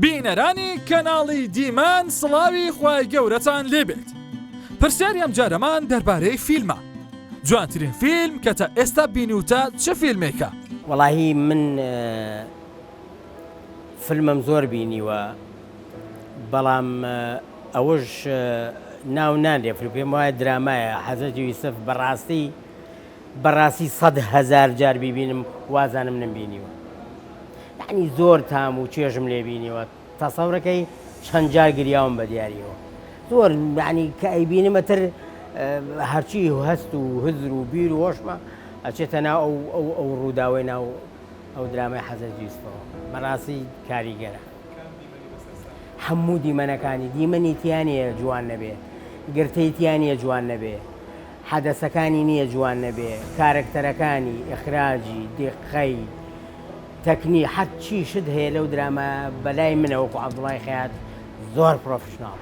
بینەرانی کەناڵی دیمان سڵاوی خوای گەورەتان لێبێت. پرسیاری ئەم جارەمان دەربارەی فیلمە. جوانترین فیلم کە تا ئێستا بینیوتە چه فیلمێکە؟ وەڵاهی من فیلمم زۆر بینیوە، بەڵام ئەوەش ناو نادێ پێم وایە درامایە. حەزرەتی یوسف بەڕاستی 100,000 جار بیبینم وازانم نمبینیوە، یعنی زۆر تام و چێژم لێ بینیوە. تەسەورەکەی چەند جار گریاوم بە دیاریەوە زۆر، یعنی کە ئەیبینمەتر هەرچی هەست و هزر و بیر و هۆشمە ئەچێتە ناو ئەو ڕووداوی ناو ئەو درامای حەزرەتی یوسفەوە. بەڕاستی کاریگەرە. هەموو دیمەنەکانی دیمەنیتیانە جوان نەبێ، گرتەیتیانە جوان نەبێ، حەدەسەکانی نییە جوان نەبێ، کارکتەرەکانی ئەخراجی دقەی تەکنی حەچی شت هەیە لەو درامە بەلای منەوەکو عەبدوڵای خەیات زۆر پرۆفشناڵ.